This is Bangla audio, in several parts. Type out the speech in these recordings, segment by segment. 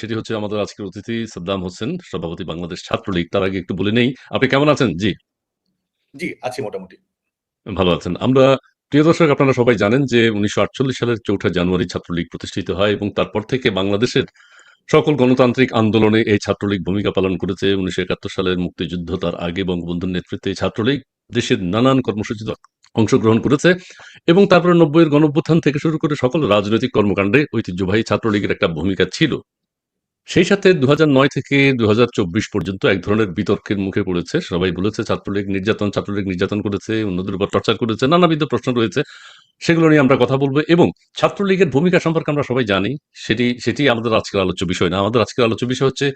সেটি হচ্ছে আমাদের আজকের অতিথি সাদ্দাম হোসেন, সভাপতি বাংলাদেশ ছাত্রলীগ। তার আগে একটু বলে নেই, আপনি কেমন আছেন? জি, জি, আছি মোটামুটি। ভালো আছেন। প্রিয় দর্শক, আপনারা সবাই জানেন যে ১৯৪৮ সালের ৪ঠা জানুয়ারি ছাত্রলীগ প্রতিষ্ঠিত হয় এবং তারপর থেকে বাংলাদেশের সকল গণতান্ত্রিক আন্দোলনে এই ছাত্রলীগ ভূমিকা পালন করেছে। ১৯৭১ সালের মুক্তিযুদ্ধ, তার আগে বঙ্গবন্ধুর নেতৃত্বে এই ছাত্রলীগ দেশের নানান কর্মসূচিতে অংশগ্রহণ করেছে এবং তারপরে ৯০ এর গণঅভ্যুত্থান থেকে শুরু করে সকল রাজনৈতিক কর্মকাণ্ডে ঐতিহ্যবাহী ছাত্রলীগের একটা ভূমিকা ছিল। সেই সাথে ২০০৯ থেকে ২০২৪ পর্যন্ত এক ধরনের বিতর্কের মুখে পড়েছে। সবাই বলেছে ছাত্রলীগ নির্যাতন করেছে, অন্যদের উপর টর্চার করেছে, নানাবিধ প্রশ্ন রয়েছে। সেগুলো নিয়ে আমরা কথা বলব এবং ছাত্রলীগের ভূমিকা সম্পর্কে আমরা সবাই জানি। সেটি আমাদের আজকের আলোচ্য বিষয় না। আমাদের আজকের আলোচ্য বিষয় হচ্ছে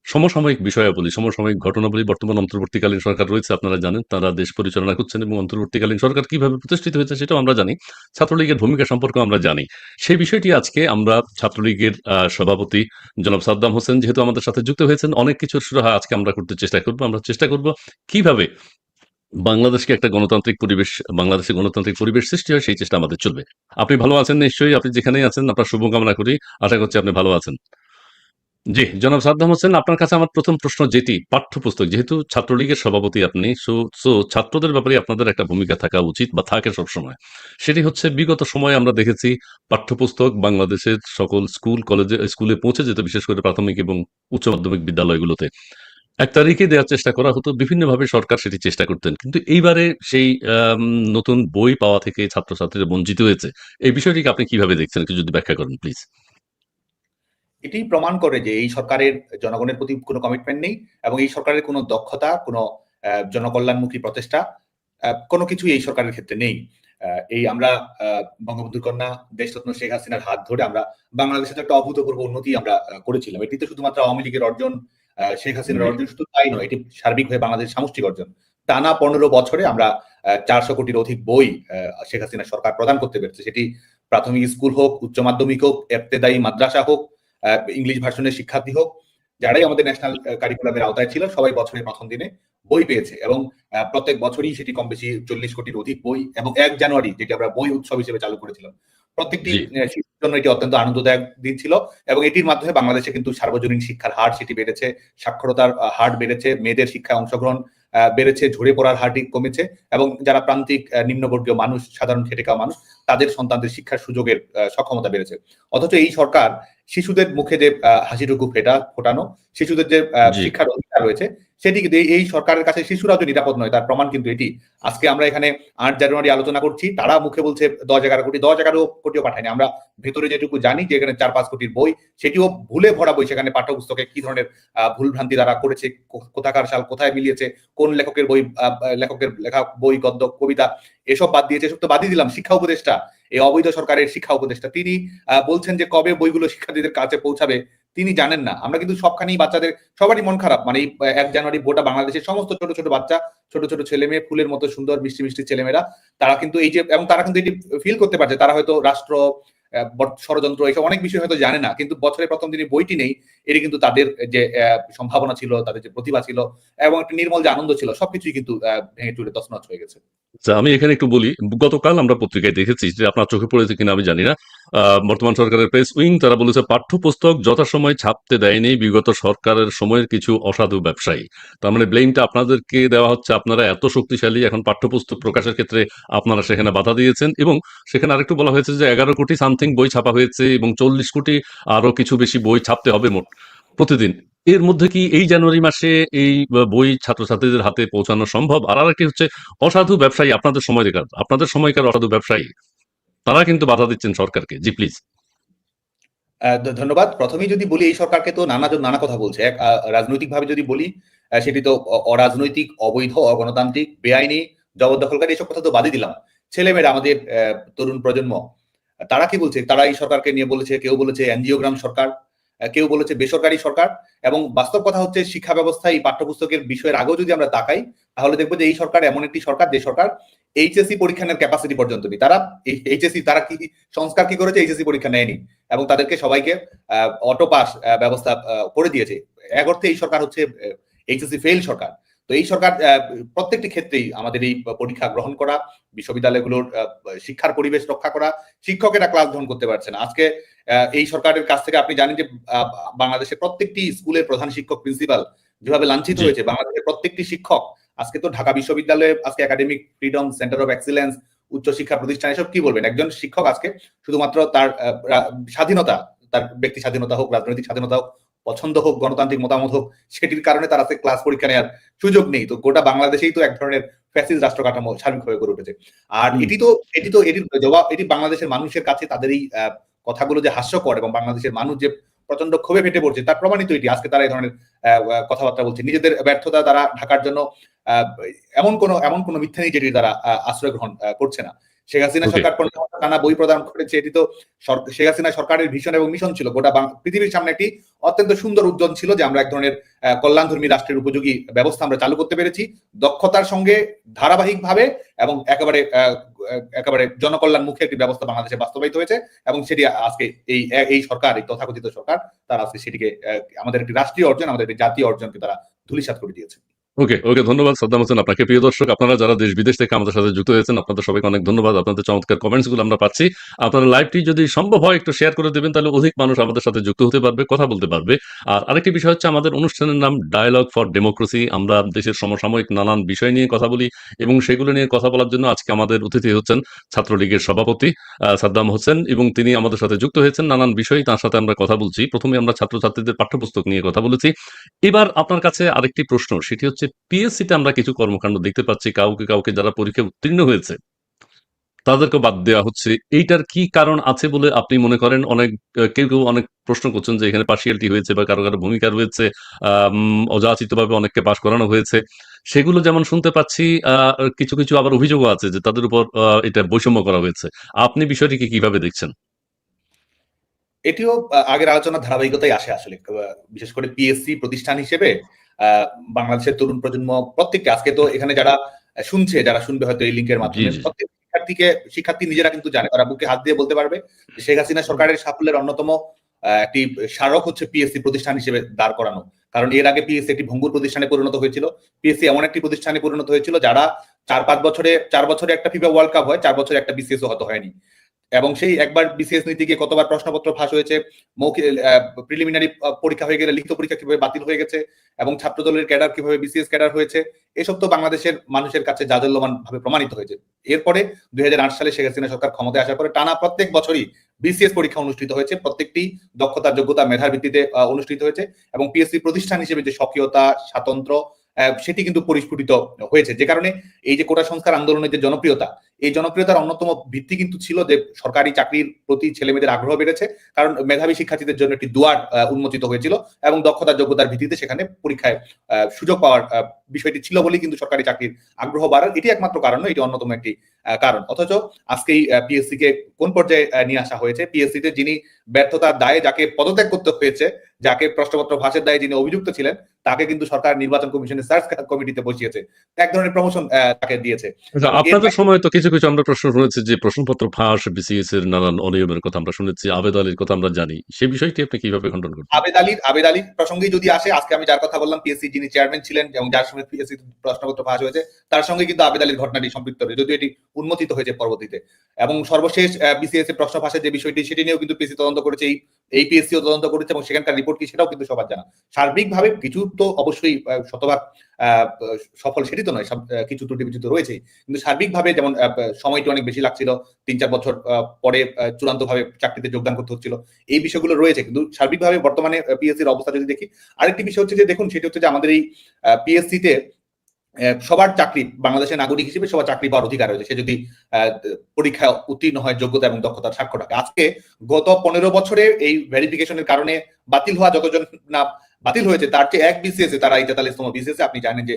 সমসাময়িক বিষয়াবলী, সমসাময়িক ঘটনাবলী। বর্তমান অন্তর্বর্তীকালীন সরকার রয়েছে, আপনারা জানেন। তারা দেশ পরিচালনা করছেন এবং অন্তর্বর্তীকালীন সরকার কিভাবে প্রতিষ্ঠিত হয়েছে সেটাও আমরা জানি। ছাত্রলীগের ভূমিকা সম্পর্কেও আমরা জানি। সেই বিষয়টি আজকে আমরা ছাত্রলীগের সভাপতি জনাব সাদ্দাম হোসেন যেহেতু আমাদের সাথে যুক্ত হয়েছেন, অনেক কিছুর সুরাহা আজকে আমরা করতে চেষ্টা করব। আমরা চেষ্টা করব কিভাবে বাংলাদেশকে একটা গণতান্ত্রিক পরিবেশ বাংলাদেশে গণতান্ত্রিক পরিবেশ সৃষ্টি হয়, সেই চেষ্টা আমাদের চলবে। আপনি ভালো আছেন নিশ্চয়ই? আপনি যেখানেই আছেন আপনার শুভকামনা করি। আশা করছি আপনি ভালো আছেন। জি, জনাব সাদ্দাম হোসেন, আপনার কাছে আমার ১ম প্রশ্ন যেটি পাঠ্যপুস্তক, যেহেতু ছাত্রলীগের সভাপতি আপনি, ছাত্রদের ব্যাপারে আপনাদের একটা ভূমিকা থাকা উচিত বা থাকে সবসময়। সেটি হচ্ছে বিগত সময়ে আমরা দেখেছি পাঠ্যপুস্তক বাংলাদেশের সকল স্কুলে পৌঁছে যেত, বিশেষ করে প্রাথমিক এবং উচ্চ মাধ্যমিক বিদ্যালয়গুলোতে। ১ তারিখে দেওয়ার চেষ্টা করা হতো। বিভিন্নভাবে সরকার সেটি চেষ্টা করতেন। কিন্তু এইবারে সেই নতুন বই পাওয়া থেকে ছাত্রছাত্রীরা বঞ্চিত হয়েছে। এই বিষয়টিকে আপনি কিভাবে দেখছেন? একটু যদি ব্যাখ্যা করেন প্লিজ। এটি প্রমাণ করে যে এই সরকারের জনগণের প্রতি কোনো কমিটমেন্ট নেই এবং এই সরকারের কোনো দক্ষতা, কোনো জনকল্যাণমুখী প্রচেষ্টা কোনো কিছুই এই সরকারের ক্ষেত্রে নেই। এই আমরা বঙ্গবন্ধুর কন্যা দেশরত্ন শেখ হাসিনার হাত ধরে আমরা বাংলাদেশে তো একটা অভূতপূর্ব উন্নতি আমরা করেছিলাম। এটি তো শুধুমাত্র আওয়ামী লীগের অর্জন, শেখ হাসিনার জি, অর্জন শুধু তাই নয়, এটি সার্বিকভাবে বাংলাদেশের সামষ্টিক অর্জন। টানা ১৫ বছরে আমরা ৪০০ কোটির অধিক বই শেখ হাসিনা সরকার প্রদান করতে পেরেছে। সেটি প্রাথমিক স্কুল হোক, উচ্চ মাধ্যমিক হোক, ইবতেদায়ী মাদ্রাসা হোক, ইংলিশ ভার্সনের শিক্ষার্থী হোক, যারাই আমাদের ন্যাশনাল কারিকুলামের আওতায় ছিল সবাই বছরের প্রথম দিনে বই পেয়েছে এবং প্রত্যেক বছরই সেটি কম বেশি ৪০ কোটির অধিক বই এবং ১ জানুয়ারি যেটি আমরা বই উৎসব হিসেবে চালু করেছিলাম। প্রত্যেকটি জি। শিশুর জন্য এটি অত্যন্ত আনন্দদায়ক দিন ছিল এবং এটির মাধ্যমে বাংলাদেশে কিন্তু সার্বজনীন শিক্ষার হার সেটি বেড়েছে, সাক্ষরতার হার বেড়েছে, মেয়েদের শিক্ষায় অংশগ্রহণ বেড়েছে, ঝরে পড়ার হারটি কমেছে এবং যারা প্রান্তিক নিম্নবর্গীয় মানুষ, সাধারণ খেটে খাওয়া মানুষ, তাদের সন্তানদের শিক্ষার সুযোগের সক্ষমতা বেড়েছে। অথচ এই সরকার শিশুদের মুখে যে হাসিটুকু ফোটানো, শিশুদের যে জি। শিক্ষার অধিকার রয়েছে, সেটি কিন্তু এই সরকারের কাছে শিশুরাও যে নিরাপদ নয় তার প্রমাণ কিন্তু এটি। আজকে আমরা এখানে ৮ জানুয়ারি আলোচনা করছি, তারা মুখে বলছে ১০-১১ কোটি, ১০-১১ কোটিও পাঠায়নি। আমরা ভেতরে যেটুকু জানি যে এখানে ৪-৫ কোটির বই, সেটিও ভুলে ভরা বই। সেখানে পাঠ্যপুস্তকে কি ধরনের ভুলভ্রান্তি তারা করেছে, কোথাকার সাল কোথায় মিলিয়েছে, কোন লেখকের বই, লেখকের লেখা বই, গদ্য, কবিতা এসব বাদ দিয়েছে। এসব তো বাদই দিলাম। শিক্ষা উপদেষ্টা, এই অবৈধ সরকারের শিক্ষা উপদেষ্টা, তিনি বলছেন যে কবে বইগুলো শিক্ষার্থীদের কাছে পৌঁছাবে তিনি জানেন না। আমরা কিন্তু সবখানেই বাচ্চাদের সবারই মন খারাপ। মানে এই ১ জানুয়ারি গোটা বাংলাদেশের সমস্ত ছোট, ছোট বাচ্চা, ছোট, ছোট ছেলেমেয়ে, ফুলের মতো সুন্দর মিষ্টি, মিষ্টি ছেলেমেয়েরা, তারা কিন্তু এই যে এবং তারা কিন্তু এটি ফিল করতে পারছে। তারা হয়তো রাষ্ট্র, ষড়যন্ত্র এসব অনেক বিষয় হয়তো জানে না। কিন্তু বছরের ১ম দিনে বইটি নেই। এটি কিন্তু তাদের যে সম্ভাবনা ছিল, তাদের যে প্রতিভা ছিল এবং একটা নির্মল যে আনন্দ ছিল সবকিছুই কিন্তু ভেঙে চুরে তছনছ হয়ে গেছে। আচ্ছা, আমি এখানে একটু বলি। গতকাল আমরা পত্রিকায় দেখেছি, যে আপনার চোখে পড়েছে কিনা আমি জানি না। বর্তমান সরকারের প্রেস উইং তারা বলেছে পাঠ্যপুস্তক যথাসময়ে ছাপতে দেয়নি বিগত সরকারের সময়ের কিছু অসাধু ব্যবসায়ী। তার মানে ব্লেমটা আপনাদেরকে দেওয়া হচ্ছে, আপনারা এত শক্তিশালী, এখন পাঠ্যপুস্তক প্রকাশের ক্ষেত্রে আপনারা সেখানে বাধা দিয়েছেন এবং সেখানে আরেকটু বলা হয়েছে যে ১১ কোটি সামথিং বই ছাপা হয়েছে এবং ৪০ কোটি আরো কিছু বেশি বই ছাপতে হবে মোট প্রতিদিন। এর মধ্যে কি এই জানুয়ারি মাসে এই বই ছাত্রছাত্রীদের হাতে পৌঁছানো সম্ভব? আর আরেকটি হচ্ছে অসাধু ব্যবসায়ী, আপনাদের সময়কার অসাধু ব্যবসায়ী, তারা কিন্তু বাধা দিচ্ছেন সরকারকে। জি প্লিজ। ধন্যবাদ। ১ম এই যদি বলি এই সরকারকে তো নানাজন নানা কথা বলছে। এক রাজনৈতিকভাবে যদি বলি সেটি তো অরাজনৈতিক, অবৈধ, অগণতান্ত্রিক, বেআইনি, জবরদখলকারী এসব কথা তো বাদই দিলাম। ছেলেমেয়েরা আমাদের তরুণ প্রজন্ম তারা কি বলছে? তারা এই সরকারকে নিয়ে বলেছে, কেউ বলেছে এনজিওগ্রাম সরকার, কেউ বলেছে বেসরকারি সরকার এবং বাস্তব কথা হচ্ছে শিক্ষা ব্যবস্থায় এই পাঠ্যপুস্তকের বিষয়ের আগেও যদি আমরা তাকাই তাহলে দেখব যে এই সরকার এমন একটি সরকার যে সরকার এইচএসসি পরীক্ষা নেওয়ার ক্যাপাসিটি পর্যন্ত নেই। তারা এইচএসসি তারা কি সংস্কার কি করেছে? এইচএসসি পরীক্ষা নেয়নি এবং তাদেরকে সবাইকে অটো পাস ব্যবস্থা করে দিয়েছে। এক অর্থে এই সরকার হচ্ছে এইচএসসি ফেইল সরকার। তো এই সরকার প্রত্যেকটি ক্ষেত্রেই আমাদের এই পরীক্ষা গ্রহণ করা, বিশ্ববিদ্যালয়গুলোর শিক্ষার পরিবেশ রক্ষা করা, শিক্ষকেরা ক্লাস গ্রহণ করতে পারছে না। আজকে এই সরকারের কাছ থেকে আপনি জানেন যে বাংলাদেশের প্রত্যেকটি স্কুলের প্রধান শিক্ষক, প্রিন্সিপাল যেভাবে লাঞ্ছিত হয়েছে, বাংলাদেশের প্রত্যেকটি শিক্ষক আজকে তো ঢাকা বিশ্ববিদ্যালয়ে আজকে academic freedom, centre of excellence, উচ্চশিক্ষা প্রতিষ্ঠান, এসব কি বলবেন? একজন শিক্ষক আজকে শুধুমাত্র তার স্বাধীনতা, তার ব্যক্তি স্বাধীনতা হোক, রাজনৈতিক স্বাধীনতা হোক, পছন্দ হোক, গণতান্ত্রিক মতামত হোক, সেটির কারণে তার আজকে ক্লাস পরীক্ষা নেওয়ার সুযোগ নেই। তো গোটা বাংলাদেশেই তো এক ধরনের ফ্যাসিস্ট রাষ্ট্র কাঠামো সার্বিকভাবে গড়ে উঠেছে। আর এটির জবাব, এটি বাংলাদেশের মানুষের কাছে তাদের এই কথাগুলো যে হাস্যকর এবং বাংলাদেশের মানুষ যে প্রচন্ড ক্ষোভে ফেটে পড়ছে তার প্রমাণিত এটি। আজকে তারা এই ধরনের কথাবার্তা বলছে, নিজেদের ব্যর্থতা তারা ঢাকার জন্য এমন কোন মিথ্যা নেই যেটি তারা আশ্রয় গ্রহণ করছে না। শেখ হাসিনা সরকার টানা বই প্রদান করেছে, এটি তো শেখ হাসিনা সরকারের ভিশন এবং মিশন ছিল। গোটা পৃথিবীর সামনে একটি অত্যন্ত সুন্দর উজ্জ্বল ছিল যে আমরা এক ধরনের কল্যাণধর্মী রাষ্ট্রের উপযোগী ব্যবস্থা আমরা চালু করতে পেরেছি, দক্ষতার সঙ্গে ধারাবাহিকভাবে এবং একেবারে জনকল্যাণমুখী একটি ব্যবস্থা বাংলাদেশে বাস্তবায়িত হয়েছে। এবং সেটি আজকে এই সরকার, এই তথাকথিত সরকার, তারা আজকে সেটিকে আমাদের একটি রাষ্ট্রীয় অর্জন, আমাদের একটি জাতীয় অর্জনকে তারা ধূলিসাৎ করে দিয়েছে। ওকে, ধন্যবাদ সাদ্দাম হোসেন আপনাকে। প্রিয় দর্শক, আপনারা যারা দেশ বিদেশ থেকে আমাদের সাথে যুক্ত হয়েছেন, আপনাদের সবাইকে অনেক ধন্যবাদ। আপনাদের চমৎকার কমেন্টস গুলো আমরা পাচ্ছি। আপনারা লাইভটি যদি সম্ভব হয় একটু শেয়ার করে দেবেন, তাহলে অধিক মানুষ আমাদের সাথে যুক্ত হতে পারবে, কথা বলতে পারবে। আর আরেকটি বিষয় হচ্ছে, আমাদের অনুষ্ঠানের নাম ডায়ালগ ফর ডেমোক্রেসি। আমরা দেশের সমসাময়িক নানান বিষয় নিয়ে কথা বলি এবং সেগুলো নিয়ে কথা বলার জন্য আজকে আমাদের অতিথি হচ্ছেন ছাত্রলীগের সভাপতি সাদ্দাম হোসেন, এবং তিনি আমাদের সাথে যুক্ত হয়েছেন নানান বিষয়ে, তার সাথে আমরা কথা বলছি। প্রথমে আমরা ছাত্রছাত্রীদের পাঠ্যপুস্তক নিয়ে কথা বলেছি। এবার আপনার কাছে আরেকটি প্রশ্ন, সেটি হচ্ছে পিএসসিতে আমরা কিছু কর্মকাণ্ড দেখতে পাচ্ছি, কাউকে যারা পরীক্ষায় উত্তীর্ণ হয়েছে তাদেরকে বাদ দেওয়া হচ্ছে। এইটার কি কারণ আছে বলে আপনি মনে করেন? কেউ অনেক প্রশ্ন করছেন যে এখানে পার্সিয়ালিটি হয়েছে বা কারো ভূমিকা রয়েছে, অযাচিতভাবে অনেককে পাশ করানো হয়েছে। সেগুলো যেমন শুনতে পাচ্ছি, কিছু আবার অভিযোগও আছে যে তাদের উপর এটা বৈষম্য করা হয়েছে। আপনি বিষয়টিকে কিভাবে দেখছেন? এটিও আগের আলোচনার ধারাবাহিকতাই আসে আসলে, বিশেষ করে পিএসসি প্রতিষ্ঠান হিসেবে বাংলাদেশের তরুণ প্রজন্ম প্রত্যেককে, আজকে তো এখানে যারা শুনবে হয়তো এই লিঙ্কের মাধ্যমে, প্রত্যেক শিক্ষার্থী নিজেরা কিন্তু জানে, তারা বুকে হাত দিয়ে বলতে পারবে শেখ হাসিনা সরকারের সাফল্যের অন্যতম একটি স্মারক হচ্ছে পিএসসি প্রতিষ্ঠান হিসেবে দাঁড় করানো। কারণ এর আগে পিএসসি একটি ভঙ্গুর প্রতিষ্ঠানে পরিণত হয়েছিল। পিএসসি এমন একটি প্রতিষ্ঠানে পরিণত হয়েছিল যারা 4 বছরে একটা ফিফা ওয়ার্ল্ড কাপ হয়, 4 বছরে একটা বিসিএস হয়তো হয়নি। এবং সেই একবার বিসিএস নীতি গিয়ে কতবার প্রশ্নপত্র ফাঁস হয়েছে, মৌখিক প্রিলিমিনারি পরীক্ষা হয়ে গেলে লিখিত পরীক্ষা কিভাবে বাতিল হয়ে গেছে, এবং ছাত্রদলের ক্যাডার কিভাবে বিসিএস ক্যাডার হয়েছে, এসব তো বাংলাদেশের মানুষের কাছে জাজল্যমান ভাবে প্রমাণিত হয়েছে। এরপরে 2008 সালে শেখ হাসিনা সরকার ক্ষমতায় আসার পরে টানা প্রত্যেক বছরই বিসিএস পরীক্ষা অনুষ্ঠিত হয়েছে, প্রত্যেকটি দক্ষতা, যোগ্যতা, মেধার ভিত্তিতে অনুষ্ঠিত হয়েছে। এবং পিএসসি প্রতিষ্ঠান হিসেবে যে স্বকীয়তা, স্বাতন্ত্র্য, সেটি কিন্তু পরিস্ফুটিত হয়েছে। যে কারণে এই যে কোটা সংস্কার আন্দোলনের যে জনপ্রিয়তা, এই জনপ্রিয়তার অন্যতম ভিত্তি কিন্তু ছিল যে সরকারি চাকরির প্রতি ছেলেমেয়েদের আগ্রহ বেড়েছে, কারণ মেধাবী শিক্ষার্থীদের জন্য একটি দুয়ার উন্মোচিত হয়েছিল এবং দক্ষতা, যোগ্যতার ভিত্তিতে সেখানে পরীক্ষায় সুযোগ পাওয়ার বিষয়টি ছিল বলেই কিন্তু সরকারি চাকরির আগ্রহ বাড়ার এটি একমাত্র কারণ নয়, এটি অন্যতম একটি কারণ। অথচ আজকেই পিএসসি কে কোন পর্যায়ে নিয়ে আসা হয়েছে? পিএসসি তে যিনি ব্যর্থতার দায়ে যাকে পদত্যাগ করতে হয়েছে, যাকে প্রশ্নপত্র ফাঁসের দায়ে যিনি অভিযুক্ত ছিলেন, তাকে কিন্তু সরকার নির্বাচন কমিশনের সার্চ কমিটিতে বসিয়েছে, এক ধরনের প্রমোশন তাকে দিয়েছে। আপনাদের সময় তো কিছু আমরা প্রশ্ন শুনেছি যে প্রশ্নপত্র ফাঁস, বিসিএস এর নানান অনিয়মের কথা আমরা শুনেছি, আবেদ আলীর কথা আমরা জানি। সেই বিষয়টি আপনি কিভাবে খণ্ডন করবেন? আবেদ আলীর প্রসঙ্গে যদি আসে, আজকে আমি যার কথা বললাম, পিএসসি যিনি চেয়ারম্যান ছিলেন এবং যার সঙ্গে পিএসসি প্রশ্নপত্র ফাঁস হয়েছে, তার সঙ্গে কিন্তু আবেদ আলীর ঘটনাটি সম্পৃক্ত রয়েছে, যদিও এটি উন্মোচিত হয়েছে পরবর্তীতে। এবং সর্বশেষ বিসিএস এর প্রশ্ন ফাঁসের যে বিষয়টি, সেটি নিয়েও কিন্তু পিএসসি তদন্ত করেছে, এই পিএসসিও তদন্ত করেছে এবং সেখানকার রিপোর্ট কি সেটাও কিন্তু সবার জানা। সার্বিকভাবে কিছু তো অবশ্যই শতভাগ সফল সেটি তো নয়, কিছু ত্রুটি বিচ্যুতি রয়েছে, কিন্তু সার্বিকভাবে যেমন সময়টি অনেক বেশি লাগছিল, 3-4 বছর পরে চূড়ান্তভাবে চাকরিতে যোগদান করতে হচ্ছিল, এই বিষয়গুলো রয়েছে। কিন্তু সার্বিকভাবে বর্তমানে পিএসসির অবস্থা যদি দেখি, আরেকটি বিষয় হচ্ছে যে দেখুন, সেটি হচ্ছে যে আমাদের এই পিএসসিতে সবার চাকরি, বাংলাদেশের নাগরিক হিসেবে সবার চাকরি পাওয়ার অধিকার রয়েছে, সে যদি পরীক্ষায় উত্তীর্ণ হয়, যোগ্যতা এবং দক্ষতার স্বাক্ষর রাখে। আজকে গত 15 বছরে এই ভেরিফিকেশনের কারণে বাতিল হওয়া যতজন না বাতিল হয়েছে, তার চেয়ে এক বিসিএস এ, তারা 43তম বিসিএস এ, আপনি জানেন যে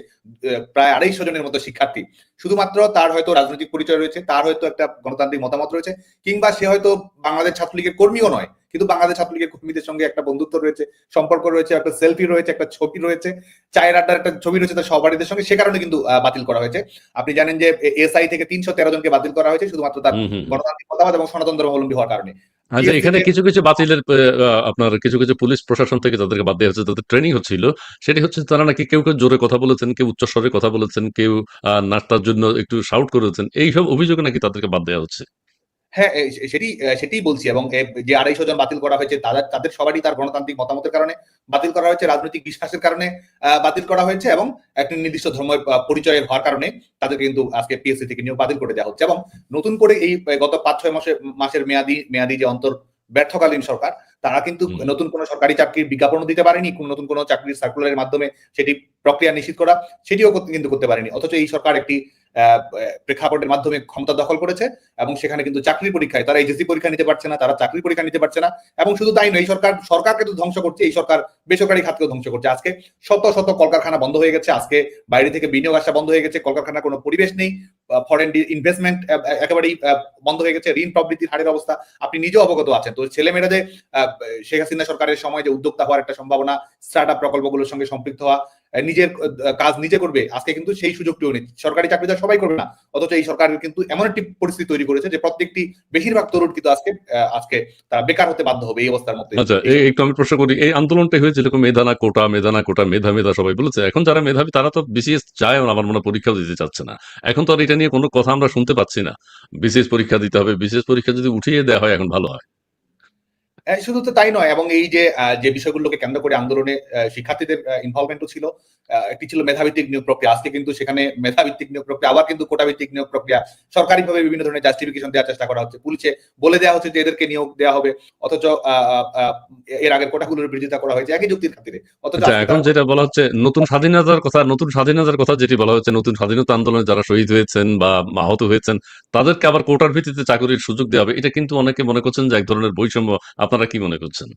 প্রায় 250 জনের মতো শিক্ষার্থী, শুধুমাত্র তার হয়তো রাজনৈতিক পরিচয় রয়েছে, তার হয়তো একটা গণতান্ত্রিক মতামত রয়েছে, কিংবা সে হয়তো বাংলাদেশ ছাত্রলীগের কর্মীও নয়, কিন্তু বাংলাদেশ ছাত্রলীগের কর্মীদের সঙ্গে একটা বন্ধুত্ব রয়েছে, সম্পর্ক রয়েছে, একটা সেলফি রয়েছে, একটা ছবি রয়েছে, চায়ের আড্ডার একটা ছবি রয়েছে তার সহপাঠীদের সঙ্গে, সে কারণে কিন্তু বাতিল করা হয়েছে। আপনি জানেন যে এসআই থেকে 313 জনকে বাতিল করা হয়েছে শুধুমাত্র তার গণতান্ত্রিক মতামত এবং সনাতন ধর্মাবলম্বী হওয়ার কারণে। আচ্ছা, এখানে পিএসসিতে কিছু কিছু বাতিলের আপনার কিছু কিছু পুলিশ প্রশাসন থেকে তাদেরকে বাদ দেওয়া হচ্ছে, তাদের ট্রেনিং হচ্ছিল। সেটি হচ্ছে তারা নাকি কেউ কেউ জোরে কথা বলেছেন, কেউ উচ্চস্বরে কথা বলেছেন, কেউ নাস্তার জন্য একটু শাউট করেছেন, এইসব অভিযোগে নাকি তাদেরকে বাদ দেওয়া হচ্ছে। হ্যাঁ, সেটিই বলছি এবং যে ২৫০ জন বাতিল করা হয়েছে তাদের সবারই তার গণতান্ত্রিক মতামতের কারণে বাতিল করা হয়েছে, রাজনৈতিক বিশ্বাসের কারণে বাতিল করা হয়েছে এবং একটা নির্দিষ্ট ধর্মের পরিচয়ের হওয়ার কারণে তাদেরকে কিন্তু আজকে পিএসসি থেকে নিয়োগ বাতিল করে দেওয়া হচ্ছে এবং নতুন করে এই গত ৫-৬ মাসের মেয়াদি যে ব্যর্থকালীন সরকার, তারা কিন্তু হুম। নতুন কোনো সরকারি চাকরির বিজ্ঞাপনও দিতে পারেনি, নতুন কোনো চাকরির সার্কুলারের মাধ্যমে সেটি প্রক্রিয়া নিশ্চিত করা সেটিও কিন্তু করতে পারেনি। অথচ এই সরকার একটি প্রেক্ষাপটের মাধ্যমে ক্ষমতা দখল করেছে এবং সেখানে কিন্তু চাকরির পরীক্ষায় তারা এইচএসসি পরীক্ষা নিতে পারছে না, তারা চাকরির পরীক্ষা নিতে পারছে না এবং শুধু তাই নয়, এই সরকারকে তো ধ্বংস করছে, এই সরকার বেসরকারি খাতকেও ধ্বংস করছে। আজকে শত শত কলকারখানা বন্ধ হয়ে গেছে, আজকে বাইরে থেকে বিনিয়োগ আসা বন্ধ হয়ে গেছে, কলকারখানার কোনো পরিবেশ নেই, ফরেন ইনভেস্টমেন্ট একেবারেই বন্ধ হয়ে গেছে, ঋণ প্রবৃদ্ধির হারের অবস্থা আপনি নিজেও অবগত আছেন। তো ছেলেমেয়েরা যে শেখ হাসিনা সরকারের সময় যে উদ্যোক্তা হওয়ার একটা সম্ভাবনা, স্টার্ট আপ প্রকল্পগুলোর সঙ্গে সম্পৃক্ত হওয়া, নিজের কাজ নিজে করবে, আজকে কিন্তু সেই সুযোগটিও নেই। সরকারি চাকরিদার সবাই করবে না, অথচ এই সরকারের কিন্তু এমন একটি পরিস্থিতি তৈরি করেছে যে বেশিরভাগ তরুণ কিন্তু আজকে তারা বেকার হতে বাধ্য হবে এই অবস্থার মধ্যে। আচ্ছা, একটু আমি প্রশ্ন করি, এই আন্দোলনটা হয়েছিল মেধা না কোটা, মেধা না কোটা, মেধা মেধা সবাই বলেছে। এখন যারা মেধাবী তারা তো বিসিএস চায় না, আমার মনে হয় পরীক্ষাও দিতে চাচ্ছে না। এখন তো আর এটা নিয়ে কোনো কথা আমরা শুনতে পাচ্ছি না। বিসিএস পরীক্ষা দিতে হবে, বিসিএস পরীক্ষা যদি উঠিয়ে দেওয়া হয় এখন ভালো হয়। শুধু তো তাই নয়, এবং এই যে বিষয়গুলোকে কেন্দ্র করে আন্দোলনে শিক্ষার্থীদের ইনভলভমেন্টও ছিল। একটি ছিল মেধাভিত্তিক নিয়োগ প্রক্রিয়া, আজকে কিন্তু সেখানে মেধাভিত্তিক নিয়োগ প্রক্রিয়া আবার কিন্তু কোটাভিত্তিক নিয়োগ প্রক্রিয়া, সরকারিভাবে বিভিন্ন ধরনের জাস্টিফিকেশন দেওয়ার চেষ্টা করা হচ্ছে, পুলিশে বলে দেওয়া হচ্ছে যে এদেরকে নিয়োগ দেওয়া হবে, অথচ এর আগের কোটাগুলোর বিরোধিতা করা হয়েছে একই যুক্তির খাতিরে, অথচ আচ্ছা, আজকে এখন তারা যেটা বলা হচ্ছে নতুন স্বাধীনতার কথা যেটি বলা হচ্ছে, নতুন স্বাধীনতা আন্দোলনে যারা শহীদ হয়েছেন বা আহত হয়েছেন তাদেরকে আবার কোটার ভিত্তিতে চাকরির সুযোগ দেওয়া হবে, এটা কিন্তু অনেকে মনে করছেন যে এক ধরনের বৈষম্য। আপনারা কি মনে করছেন?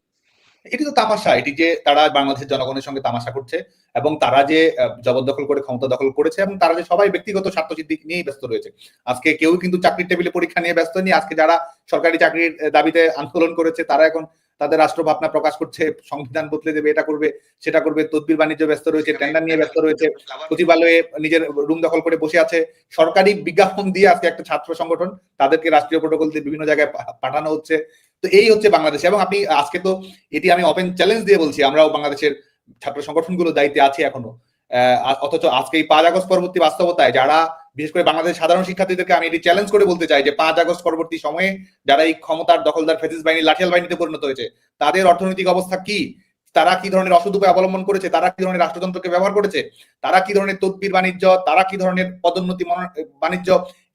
এটি তো তামাশা, এটি যে তারা বাংলাদেশের জনগণের সঙ্গে তামাশা করছে এবং তারা যে জবরদখল করে ক্ষমতা দখল করেছে এবং তারা যে সবাই ব্যক্তিগত স্বার্থসিদ্ধি নিয়েই ব্যস্ত রয়েছে। আজকে কেউ কিন্তু চাকরির টেবিলে পরীক্ষা নিয়ে ব্যস্ত নেই। আজকে যারা সরকারি চাকরির দাবিতে আন্দোলন করেছে তারা এখন তাদের রাষ্ট্র ভাবনা প্রকাশ করছে, সংবিধান বদলে দেবে, এটা করবে সেটা করবে, তদবির বাণিজ্য ব্যস্ত রয়েছে, টেন্ডার নিয়ে ব্যস্ত রয়েছে, সচিবালয়ে নিজের রুম দখল করে বসে আছে। সরকারি বিজ্ঞাপন দিয়ে আজকে একটা ছাত্র সংগঠন, তাদেরকে রাষ্ট্রীয় প্রোটোকল দিয়ে বিভিন্ন জায়গায় পাঠানো হচ্ছে। তো এই হচ্ছে বাংলাদেশ। এবং আপনি আজকে তো এটি আমি ওপেন চ্যালেঞ্জ দিয়ে বলছি, আমরাও বাংলাদেশের ছাত্র সংগঠনগুলো দায়িত্বে আছি এখনো, অথচ আজকে এই ৫ আগস্ট পরবর্তী বাস্তবতায় যারা বিশেষ করে বাংলাদেশের সাধারণ শিক্ষার্থীদেরকে আমি এটি চ্যালেঞ্জ করে বলতে চাই যে ৫ আগস্ট পরবর্তী সময়ে যারা এই ক্ষমতার দখলদার ফ্যাসিস্ট বাহিনী লাঠিয়াল বাহিনীতে পরিণত হয়েছে তাদের অর্থনৈতিক অবস্থা কি, তারা কি ধরনের অসৎ উপায় অবলম্বন করেছে, তারা কি ধরনের রাষ্ট্রযন্ত্রকে ব্যবহার করেছে, তারা কি ধরনের তদবির বাণিজ্য, তারা কি ধরনের পদোন্নতি বাণিজ্য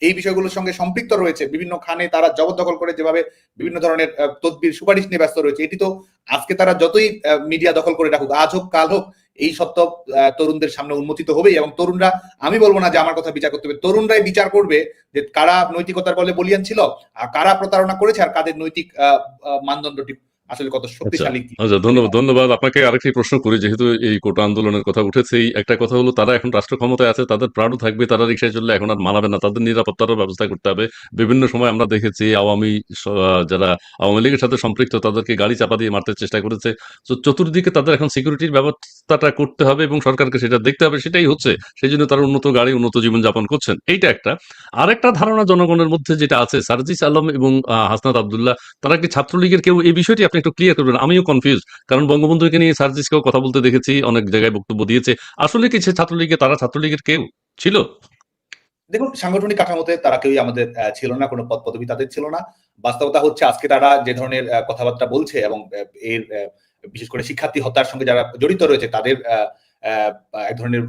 এই বিষয়গুলোর সঙ্গে সম্পৃক্ত রয়েছে, বিভিন্ন খানে তারা জবরদখল করে যেভাবে বিভিন্ন ধরনের তদবির সুপারিশ নিয়ে ব্যস্ত রয়েছে, এটি তো আজকে তারা যতই মিডিয়া দখল করে রাখুক, আজ হোক কাল হোক, এই সত্য তরুণদের সামনে উন্মোচিত হবেই। এবং তরুণরা, আমি বলবো না যে আমার কথা বিচার করতে হবে, তরুণরাই বিচার করবে যে কারা নৈতিকতার বলে বলিয়ান ছিল আর কারা প্রতারণা করেছে আর কাদের নৈতিক মানদণ্ডটি আসলে কত আচ্ছা, শক্তিশালী কি। আচ্ছা, ধন্যবাদ আপনাকে। আরেকটি প্রশ্ন করি, যেহেতু এই কোটা আন্দোলনের কথা উঠেছেই, একটা কথা হলো তারা এখন রাষ্ট্র ক্ষমতায় আছে, তাদের প্রাণও থাকবে, তারা রিক্সায় চললে এখন আর মানাবে না, তাদের নিরাপত্তারও ব্যবস্থা করতে হবে। বিভিন্ন সময় আমরা দেখেছি যারা আওয়ামী লীগের সাথে সম্পৃক্ত তাদেরকে গাড়ি চাপা দিয়ে মারতে চেষ্টা করেছে। তো চতুর্দিকে তাদের এখন সিকিউরিটির ব্যবস্থাটা করতে হবে এবং সরকারকে সেটা দেখতে হবে, সেটাই হচ্ছে। সেই জন্য তারা উন্নত গাড়ি, উন্নত জীবনযাপন করছেন, এইটা একটা। আরেকটা ধারণা জনগণের মধ্যে যেটা আছে, সার্জিস আলম এবং হাসনাত আব্দুল্লাহ, তারা কি ছাত্রলীগের কেউ? এই বিষয়টি আপনি একটু ক্লিয়ার করবেন, আমিও কনফিউজ। কারণ বঙ্গবন্ধুকে নিয়ে সার্জিসকেও কথা বলতে দেখেছি, অনেক জায়গায় বক্তব্য দিয়েছে। আসলে কি সে ছাত্রলীগে, তারা ছাত্রলীগের কেউ ছিল? দেখুন, সাংগঠনিক কাঠামোতে তারা কেউই আমাদের ছিল না, কোনো পদ পদবি তাদের ছিল না। বাস্তবতা হচ্ছে আজকে তারা যে ধরনের কথাবার্তা বলছে এবং এর বিশেষ করে শিক্ষার্থী হত্যার সঙ্গে যারা জড়িত রয়েছে তাদের এক ধরনের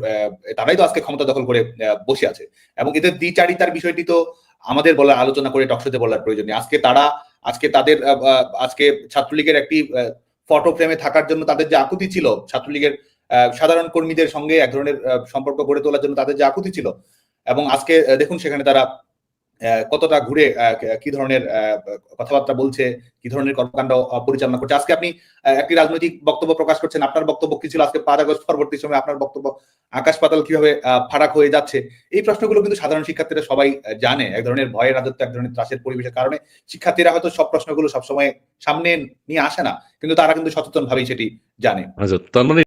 তারাই তো আজকে ক্ষমতা দখল করে বসে আছে এবং এদের দ্বিচারিতার বিষয়টি তো আমাদের আলোচনা করে টকশোতে বলার প্রয়োজন নেই। আজকে তাদের আজকে ছাত্রলীগের একটি ফটো ফ্রেমে থাকার জন্য তাদের যে আকুতি ছিল, ছাত্রলীগের সাধারণ কর্মীদের সঙ্গে এক ধরনের সম্পর্ক গড়ে তোলার জন্য তাদের যে আকুতি ছিল, এবং আজকে দেখুন সেখানে তারা কতটা ঘুরে কি ধরনের কথাবার্তা বলছে, কি ধরনের কর্মকাণ্ড পরিচালনা করছে। আজকে আপনি একটি রাজনৈতিক বক্তব্য প্রকাশ করছেন, আপনার বক্তব্য কি ছিল আজকে ৫ আগস্ট পরবর্তী সময় আপনার বক্তব্য আকাশ পাতাল কিভাবে ফারাক হয়ে যাচ্ছে, এই প্রশ্নগুলো কিন্তু সাধারণ শিক্ষার্থীরা সবাই জানে। এক ধরনের ভয়ের রাজত্ব, এক ধরনের ত্রাসের পরিবেশের কারণে শিক্ষার্থীরা হয়তো সব প্রশ্নগুলো সবসময় সামনে নিয়ে আসে না, কিন্তু তারা কিন্তু সচেতন ভাবেই সেটি জানে। আচ্ছা, তার মানে